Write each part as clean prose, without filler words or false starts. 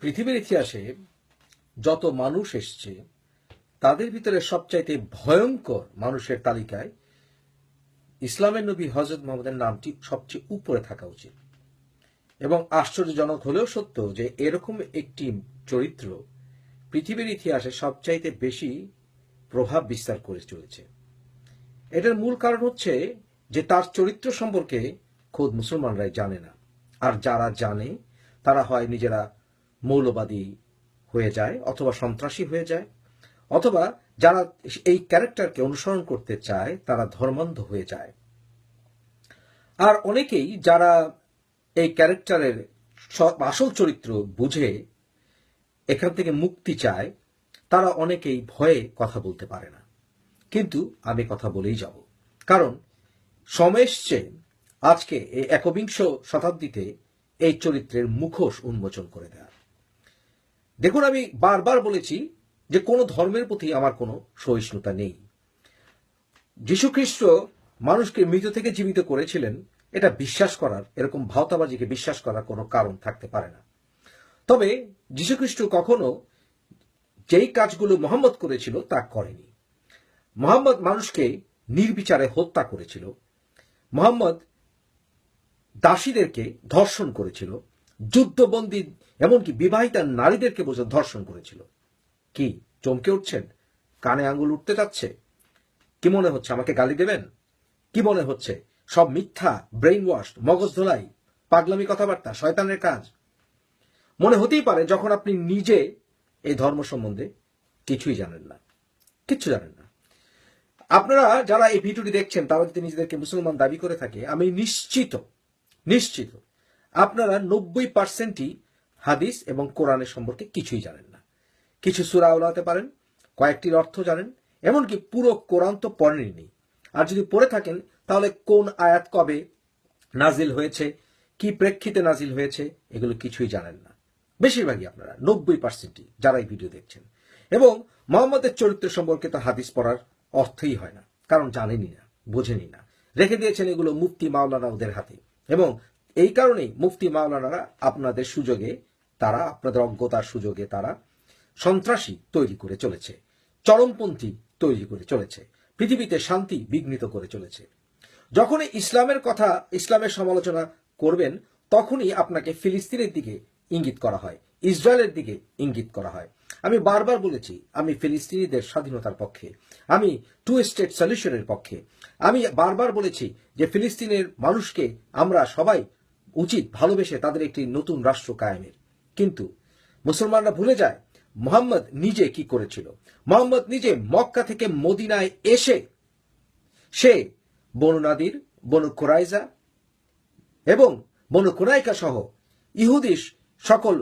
পৃথিবীর ইতিহাসে যত মানুষ এসছে তাদের ভিতরে সবচাইতে ভয়ঙ্কর মানুষের তালিকায় ইসলামের নবী হযরত মুহাম্মদের নামটি সবচেয়ে উপরে থাকা উচিত। এবং আশ্চর্যজনক হলেও সত্য যে এরকম একটি চরিত্র পৃথিবীর ইতিহাসে সবচাইতে বেশি প্রভাব বিস্তার করে চলেছে। এটার মূল কারণ হচ্ছে যে তার চরিত্র সম্পর্কে খোদ মুসলমানরাই জানে না, আর যারা জানে তারা হয় নিজেরা মৌলবাদী হয়ে যায় অথবা সন্ত্রাসী হয়ে যায়, অথবা যারা এই ক্যারেক্টারকে অনুসরণ করতে চায় তারা ধর্মান্ধ হয়ে যায়। আর অনেকেই যারা এই ক্যারেক্টারের আসল চরিত্র বুঝে এখান থেকে মুক্তি চায় তারা অনেকেই ভয়ে কথা বলতে পারে না। কিন্তু আমি কথা বলেই যাব, কারণ সময় এসছে আজকে এই একবিংশ শতাব্দীতে এই চরিত্রের মুখোশ উন্মোচন করে দেয়া। দেখুন, আমি বারবার বলেছি যে কোনো ধর্মের প্রতি আমার কোনো সহিষ্ণুতা নেই। যীশুখ্রিস্ট মানুষকে মৃত থেকে জীবিত করেছিলেন, এটা বিশ্বাস করার, এরকম ভাওতাবাজিকে বিশ্বাস করার কোনো কারণ থাকতে পারে না। তবে যীশুখ্রিস্ট কখনো যেই কাজগুলো মুহাম্মদ করেছিল তা করেনি। মুহাম্মদ মানুষকে নির্বিচারে হত্যা করেছিল। মুহাম্মদ দাসীদেরকে ধর্ষণ করেছিল, যুদ্ধবন্দী এমনকি বিবাহিতা নারীদেরকে পর্যন্ত ধর্ষণ করেছিল। কি চমকে উঠছেন? কানে আঙ্গুল উঠতে যাচ্ছে? কি মনে হচ্ছে আমাকে গালি দেবেন? কি মনে হচ্ছে সব মিথ্যা, ব্রেইন ওয়াশ, মগজ ধোলাই, পাগলামি কথাবার্তা, শয়তানের কাজ? মনে হতেই পারে যখন আপনি নিজে এই ধর্ম সম্বন্ধে কিছুই জানেন না, কিচ্ছু জানেন না। আপনারা যারা এই ভিডিওটি দেখছেন তারা যদি নিজেদেরকে মুসলমান দাবি করে থাকে, আমি নিশ্চিত আপনারা 90%ই হাদিস এবং কোরআনের সম্পর্কে কিছুই জানেন না। কিছু সূরা ওলাতে পারেন, কয়েকটির অর্থ জানেন, এমনকি পুরো কোরআন তো পড়েননি। আর যদি পড়ে থাকেন তাহলে কোন আয়াত কবে নাজিল হয়েছে, কি প্রেক্ষিতে নাজিল হয়েছে, এগুলো কিছুই জানেন না। বেশিরভাগই আপনারা 90%ই যারা এই ভিডিও দেখছেন। এবং মুহাম্মদের চরিত্র সম্পর্কে তো হাদিস পড়ার অর্থই হয় না, কারণ জানেনই না, বোঝেনই না। রেখে দিয়েছেন এগুলো মুফতি মাওলানা ওদের হাতে। এবং এই কারণেই মুফতি মাওলানারা আপনাদের সুযোগে, তারা আপনাদের অজ্ঞতার সুযোগে তারা সন্ত্রাসী তৈরি করে চলেছে, চরমপন্থী তৈরি করে চলেছে, পৃথিবীতে শান্তি বিঘ্নিত করে চলেছে। যখনই ইসলামের কথা, ইসলামের সমালোচনা করবেন তখনই আপনাকে ফিলিস্তিনের দিকে ইঙ্গিত করা হয়, ইসরায়েলের দিকে ইঙ্গিত করা হয়। আমি বারবার বলেছি আমি ফিলিস্তিনিদের স্বাধীনতার পক্ষে, আমি টু স্টেট সলিউশনের পক্ষে। আমি বারবার বলেছি যে ফিলিস্তিনের মানুষকে আমরা সবাই উচিত ভালোবেসে তাদের একটি নতুন রাষ্ট্র কায়েমের। কিন্তু মুসলমানরা ভুলে যায় মুহাম্মদ নিজে কি করেছিল। মুহাম্মদ নিজে মক্কা থেকে মদিনায় এসে সে বনু নাদির, বনু কুরাইজা এবং বনু কুরাইকা সহ ইহুদি সকল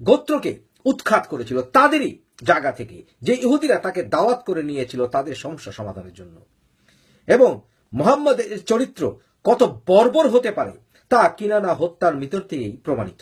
গোত্রকে উৎখাত করেছিল তাদেরই জায়গা থেকে, যে ইহুদিরা তাকে দাওয়াত করে নিয়েছিল তাদের সমস্যা সমাধানের জন্য। এবং মুহাম্মদের চরিত্র কত বর্বর হতে পারে তা কিনানা হত্যার ভিতর থেকেই প্রমাণিত।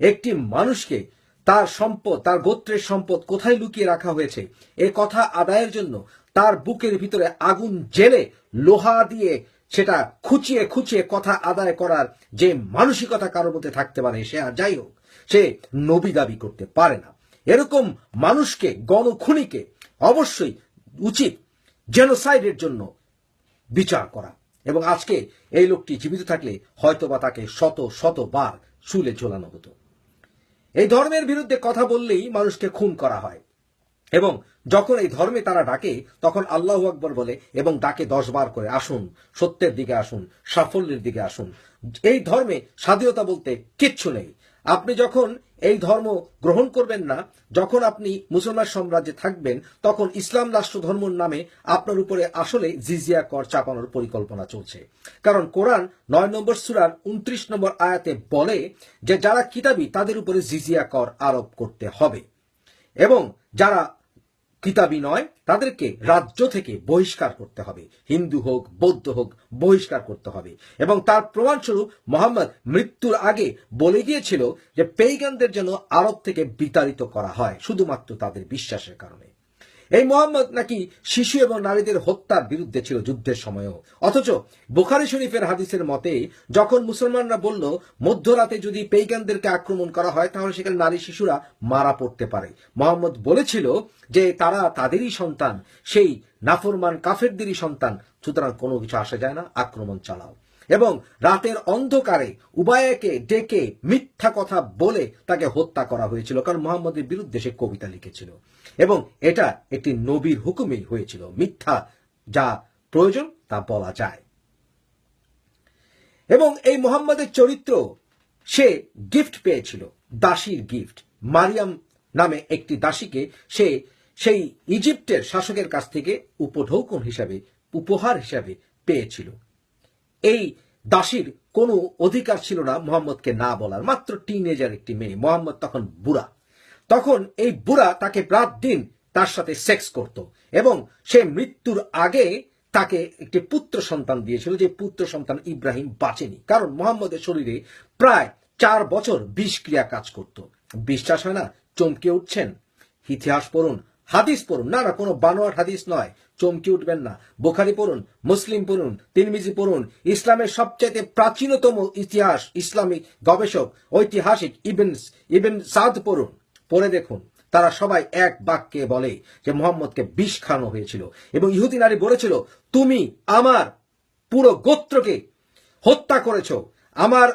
একটি মানুষকে তার সম্পদ, তার গোত্রের সম্পদ কোথায় লুকিয়ে রাখা হয়েছে এ কথা আদায়ের জন্য তার বুকের ভিতরে আগুন জেলে লোহা দিয়ে সেটা খুঁচিয়ে খুঁচিয়ে কথা আদায় করার যে মানসিকতা কারোর মধ্যে থাকতে পারে, সে আর যাই হোক, সে নবী দাবি করতে পারে না। এরকম মানুষকে, গণখুনিকে অবশ্যই উচিত জেনোসাইডের জন্য বিচার করা। এবং আজকে এই লোকটি জীবিত থাকলে হয়তোবা তাকে শত শতবার শুলে ঝোলানো হতো। এই ধর্মের বিরুদ্ধে কথা বললেই মানুষকে খুন করা হয়, এবং যখন এই ধর্মে তারা ডাকে তখন আল্লাহু আকবার বলে এবং ডাকে 10 বার করে, আসুন সত্যের দিকে আসুন, সাফল্যের দিকে আসুন। এই ধর্মে স্বাধীনতা বলতে কিচ্ছু নেই। আপনি যখন এই ধর্ম গ্রহণ করবেন না, যখন আপনি মুসলমান সাম্রাজ্যে থাকবেন, তখন ইসলাম রাষ্ট্র ধর্মের নামে আপনার উপরে আসলে জিজিয়া কর চাপানোর পরিকল্পনা চলছে। কারণ কোরআন 9 নম্বর সূরার 29 নম্বর আয়াতে বলে যে যারা কিতাবী তাদের উপরে জিজিয়া কর আরোপ করতে হবে, এবং যারা কিতাবী নয় তাদেরকে রাজ্য থেকে বহিষ্কার করতে হবে। হিন্দু হোক, বৌদ্ধ হোক, বহিষ্কার করতে হবে। এবং তার প্রমাণস্বরূপ মুহাম্মদ মৃত্যুর আগে বলে গিয়েছিল যে পেগানদের যেন আরব থেকে বিতাড়িত করা হয় শুধুমাত্র তাদের বিশ্বাসের কারণে। এই মোহাম্মদ নাকি শিশু এবং নারীদের হত্যার বিরুদ্ধে ছিল যুদ্ধের সময়ও। অথচ বুখারী শরীফের হাদিসের মতে যখন মুসলমানরা বলল মধ্যরাতে যদি পেগানদেরকে আক্রমণ করা হয় তাহলে সেখানে নারী শিশুরা মারা পড়তে পারে, মোহাম্মদ বলেছিল যে তারা তাদেরই সন্তান, সেই নাফরমান কাফেরদেরই সন্তান, সুতরাং কোনো কিছু আসে যায় না, আক্রমণ চালাও। এবং রাতের অন্ধকারে উবায়াকে ডেকে মিথ্যা কথা বলে তাকে হত্যা করা হয়েছিল, কারণ মুহাম্মদের বিরুদ্ধে সে কবিতা লিখেছিল এবং এটা একটি নবীর হুকুমেই হয়েছিল। মিথ্যা যা প্রয়োজন তা বলা যায়। এবং এই মুহাম্মদের চরিত্র, সে গিফট পেয়েছিল, দাসীর গিফট। মারিয়াম নামে একটি দাসীকে সে সেই ইজিপ্টের শাসকের কাছ থেকে উপঢৌকন হিসাবে, উপহার হিসাবে পেয়েছিল। এই দাসীর কোনো অধিকার ছিল না মুহাম্মদকে না বলার। মাত্র টিনেজার একটি মেয়ে, মুহাম্মদ তখন বুড়া। তখন এই বুড়া তাকে রাত দিন তার সাথে সেক্স করত এবং সে মৃত্যুর আগে তাকে একটি পুত্র সন্তান দিয়েছিল, যে পুত্র সন্তান ইব্রাহিম বাঁচেনি, কারণ মুহাম্মদের শরীরে প্রায় 4 বছর বিষক্রিয়া কাজ করত। বিশ্বাস হয় না? চমকে উঠছেন? ইতিহাস পড়ুন, হাদিস পড়ুন। না, কোনো বানোয়াট হাদিস নয়, চমকে উঠবেন না। বুখারী পড়ুন, মুসলিম পড়ুন, তিরমিজি পড়ুন, ইসলামের সবচেয়ে প্রাচীনতম ইতিহাস, ইসলামিক গবেষক, ঐতিহাসিক ইবন সাদ পড়ুন, পড়ে দেখুন। তারা সবাই এক বাক্যে বলে যে মুহাম্মদকে বিষ খাওয়ানো হয়েছিল এবং ইহুদি নারী বলেছিল, তুমি আমার পুরো গোত্রকে হত্যা করেছ, আমার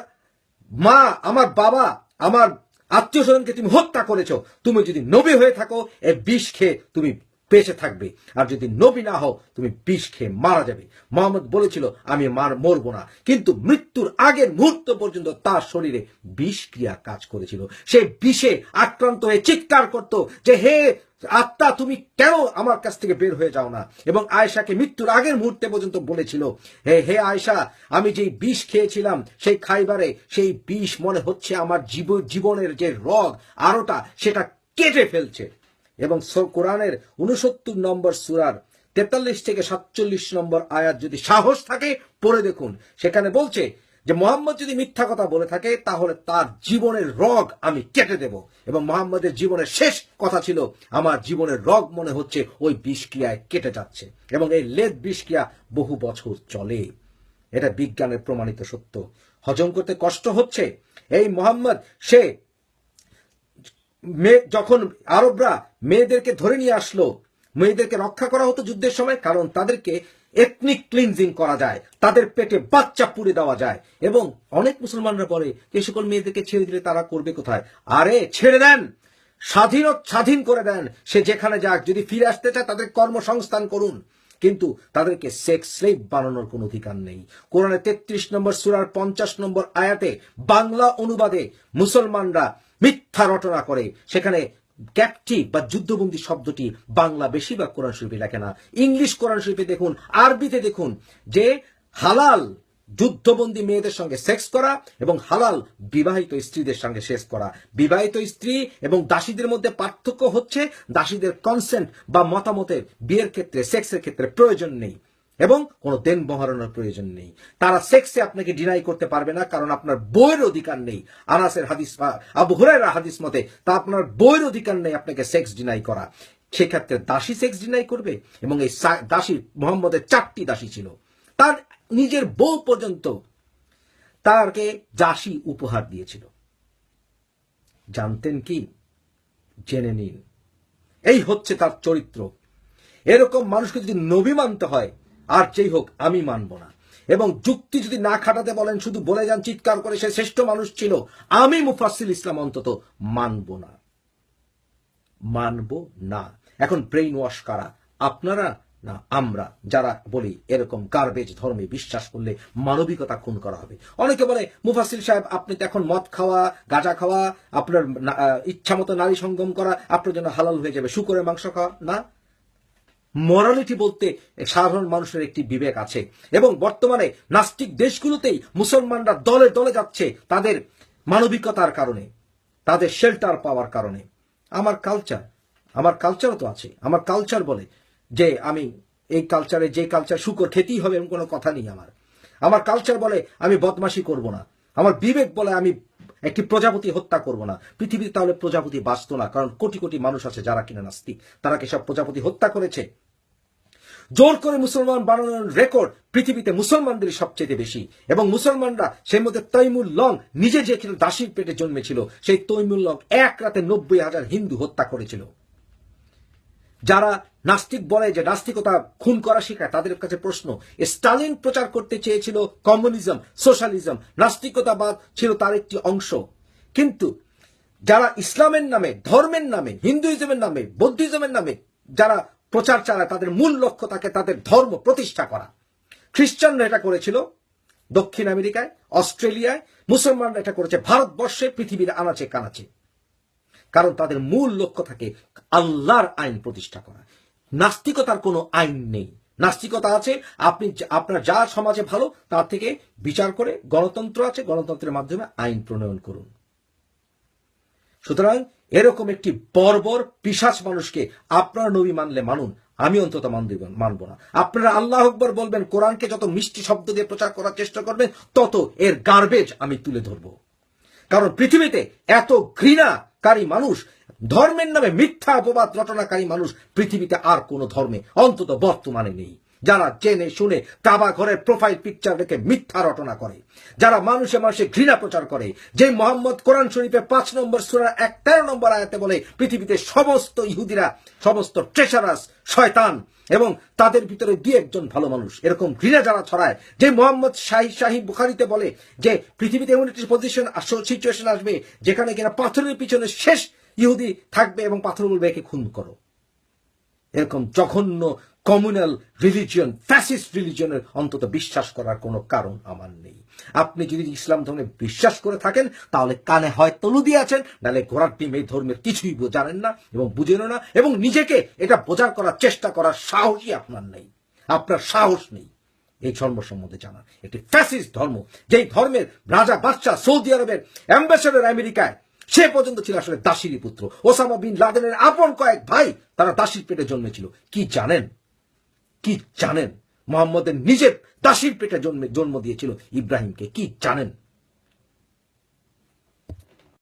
মা, আমার বাবা, আমার আত্মীয় স্বজনকে তুমি হত্যা করেছো। তুমি যদি নবী হয়ে থাকো এই বিষ খেয়ে তুমি বেঁচে থাকবে, আর যদি নবী না হও তুমি বিষ খেয়ে মারা যাবে। মুহাম্মদ বলেছিল আমি মরবো না, কিন্তু মৃত্যুর আগের মুহূর্ত পর্যন্ত তার শরীরে বিষক্রিয়া কাজ করেছিল। সে বিষে আক্রান্ত হয়ে চিৎকার করত যে হে আত্মা, তুমি কেন আমার কাছ থেকে বের হয়ে যাও না? এবং আয়েশাকে মৃত্যুর আগের মুহূর্তে পর্যন্ত বলেছিল, হে আয়েশা, আমি যেই বিষ খেয়েছিলাম সেই খাইবারে, সেই বিষ মনে হচ্ছে আমার জীবনের যে রগ আরোটা সেটা কেটে ফেলছে। এবং কোরআনের 69 নম্বর সূরার 43 থেকে 47 নম্বর আয়াত যদি সাহস থাকে পড়ে দেখুন। সেখানে বলছে যে মুহাম্মদ যদি মিথ্যা কথা বলে থাকে তাহলে তার জীবনের রগ আমি কেটে দেব। এবং মুহাম্মদের জীবনের শেষ কথা ছিল, আমার জীবনের রগ মনে হচ্ছে ওই বিষক্রিয়ায় কেটে যাচ্ছে। এবং এই লেদ বিষক্রিয়া বহু বছর চলে, এটা বিজ্ঞানের প্রমাণিত সত্য। হজম করতে কষ্ট হচ্ছে। এই মুহাম্মদ সে যখন আরবরা মেয়েদেরকে ধরে নিয়ে আসলো, মেয়েদেরকে রক্ষা করা হতো যুদ্ধের সময়, কারণ তাদেরকে এথনিক ক্লিনজিং করা যায়, তাদের পেটে বাচ্চা পুড়ে দেওয়া যায়। এবং অনেক মুসলমানরা বলে এই সকল মেয়েদেরকে ছেড়ে দিলে তারা করবে কোথায়? আরে ছেড়ে দেন, স্বাধীন করে দেন, সে যেখানে যাক। যদি ফিরে আসতে চায় তাদের কর্মসংস্থান করুন, কিন্তু তাদেরকে সেক্স স্লেভ বানানোর কোনো অধিকার নেই। কোরআনের 33 নম্বর সূরার 50 নম্বর আয়াতে বাংলা অনুবাদে মুসলমানরা মিথ্যা রটনা করে। সেখানে ক্যাপটিভ বা যুদ্ধবন্দী শব্দটি বাংলা বেশিরভাগ কোরআন শরীফে লেখে না। ইংলিশ কোরআন শরীফে দেখুন, আরবিতে দেখুন যে হালাল যুদ্ধবন্দী মেয়েদের সঙ্গে সেক্স করা এবং হালাল বিবাহিত স্ত্রীদের সঙ্গে সেক্স করা। বিবাহিত স্ত্রী এবং দাসীদের মধ্যে পার্থক্য হচ্ছে দাসীদের কনসেন্ট বা মতামতের বিয়ের ক্ষেত্রে, সেক্সের ক্ষেত্রে প্রয়োজন নেই এবং কোনো দেন মহারণের প্রয়োজন নেই। তারা সেক্সে আপনাকে ডিনাই করতে পারবে না, কারণ আপনার বইয়ের অধিকার নেই। আনাসের হাদিস, আবু হুরায়রা হাদিস মতে তা আপনার বইয়ের অধিকার নেই আপনাকে সেক্স ডিনাই করা। সেক্ষেত্রে দাসী সেক্স ডিনাই করবে। এবং এই দাসী, মুহাম্মদের 4টি দাসী ছিল, তার নিজের বউ পর্যন্ত তাকে দাসী উপহার দিয়েছিল। জানতেন কি? জেনে নিন। এই হচ্ছে তার চরিত্র। এরকম মানুষকে যদি নবী মানতে হয়, আর যেই হোক আমি মানব না। এবং যুক্তি যদি না খাটাতে বলেন, শুধু বলে যান চিৎকার করে সে শ্রেষ্ঠ মানুষ ছিল, আমি মুফাসসিল ইসলাম অন্তত মানব না। এখন ব্রেইন ওয়াশ কারা? আপনারা না আমরা, যারা বলি এরকম গার্বেজ ধর্মে বিশ্বাস করলে মানবিকতা খুন করা হবে? অনেকে বলে মুফাসসিল সাহেব আপনি তো এখন মদ খাওয়া, গাঁজা খাওয়া, আপনার ইচ্ছা মতো নারী সঙ্গম করা আপনার জন্য হালাল হয়ে যাবে, শুকরের মাংস খাওয়া না। মরালিটি বলতে সাধারণ মানুষের একটি বিবেক আছে। এবং বর্তমানে নাস্তিক দেশগুলোতেই মুসলমানরা দলে দলে যাচ্ছে তাদের মানবিকতার কারণে, তাদের শেল্টার পাওয়ার কারণে। আমার কালচারও তো আছে। আমার কালচার বলে যে আমি এই কালচারে, যে কালচার শুকর খেতেই হবে এমন কোনো কথা নেই। আমার কালচার বলে আমি বদমাশি করব না। আমার বিবেক বলে আমি একটি প্রজাপতি হত্যা করব না, পৃথিবীতে তাহলে প্রজাপতি বাঁচত না, কারণ কোটি কোটি মানুষ আছে যারা কিনা নাস্তিক, তারা কি সব প্রজাপতি হত্যা করেছে? জোর করে মুসলমান বানানোর রেকর্ড পৃথিবীতে মুসলমানদেরই সবচেয়ে বেশি, এবং মুসলমানরা সেই মধ্যে তৈমুর লং নিজে যে কিনা দাসীর পেটে জন্মেছিল, সেই তৈমুর লং এক রাতে 90,000 হিন্দু হত্যা করেছিল। যারা নাস্তিক বলে যে নাস্তিকতা খুন করা শেখায়, তাদের কাছে প্রশ্ন, স্টালিন প্রচার করতে চেয়েছিল কমিউনিজম, সোশ্যালিজম, নাস্তিকতাবাদ ছিল তার একটি অংশ, কিন্তু যারা ইসলামের নামে, ধর্মের নামে, হিন্দুইজমের নামে, বৌদ্ধিজমের নামে যারা প্রচার চালায়, তাদের মূল লক্ষ্য থাকে তাদের ধর্ম প্রতিষ্ঠা করা। খ্রিস্টানরা এটা করেছিল দক্ষিণ আমেরিকায়, অস্ট্রেলিয়ায়, মুসলমানরা এটা করেছে ভারতবর্ষে, পৃথিবীর আনাচে কানাচে, কারণ তাদের মূল লক্ষ্য থাকে আল্লাহর আইন প্রতিষ্ঠা করা। নাস্তিকতার কোনো আইন নেই। নাস্তিকতা আছে আপনি আপনার যা সমাজে ভালো তার থেকে বিচার করে, গণতন্ত্র আছে, গণতন্ত্রের মাধ্যমে আইন প্রণয়ন করুন। সুতরাং এরকম একটি বর্বর পিশাচ মানুষকে আপনার নবী মানলে মানুন, আমি অন্তত মানব না। আপনারা আল্লাহ আকবার বলবেন, কোরআনকে যত মিষ্টি শব্দ দিয়ে প্রচার করার চেষ্টা করবেন, তত এর গার্বেজ আমি তুলে ধরব। কারণ পৃথিবীতে এত ঘৃণাকারী মানুষ, ধর্মের নামে মিথ্যা অপবাদ রটনাকারী মানুষ পৃথিবীতে আর কোনো ধর্মে অন্তত বর্তমানে নেই। যারা জেনে শুনে কাবা ঘরের প্রোফাইল পিকচার রেখে মিথ্যা রটনা করে, যারা মানুষে মানুষে ঘৃণা প্রচার করে, যে মোহাম্মদ কোরআন শরীফে 5 নম্বর সূরার 13 নম্বর আয়াতে বলে পৃথিবীতে সমস্ত ইহুদিরা সমস্ত ট্রেশারাস শয়তান এবং তাদের ভিতরে 2-1 ভালো মানুষ, এরকম ঘৃণা যারা ছড়ায়, যে মোহাম্মদ শাহী বুখারীতে বলে যে পৃথিবীতে এমন একটি সিচুয়েশন আসবে যেখানে কিনা পাথরের পিছনে শেষ ইহুদি থাকবে এবং পাথর বলবে একে খুন করো। এরকম জঘন্য কমিউনাল রিলিজিয়ন, ফ্যাসিস্ট রিলিজিয়নের অন্তত বিশ্বাস করার কোনো কারণ আমার নেই। আপনি যদি ইসলাম ধর্মে বিশ্বাস করে থাকেন তাহলে কানে হয় তলু দিয়ে আছেন, নাহলে ঘোড়ার ডিম এই ধর্মের কিছুই জানেন না এবং বুঝেনও না, এবং নিজেকে এটা বোঝার করার চেষ্টা করার সাহসই আপনার নেই। আপনার সাহস নেই এই ধর্ম সম্বন্ধে জানার। একটি ফ্যাসিস্ট ধর্ম, যেই ধর্মের রাজা বাদশা সৌদি আরবের অ্যাম্বাসেডর আমেরিকায়, সে পর্যন্ত ছিল আসলে দাসীরই পুত্র। ওসামা বিন লাদেনের আপন কয়েক ভাই তারা দাসীর পেটে জন্মেছিল। কি জানেন? কি জানেন? মোহাম্মদের নিজের দাসীর পেটে জন্ম দিয়েছিল ইব্রাহিমকে। কি জানেন?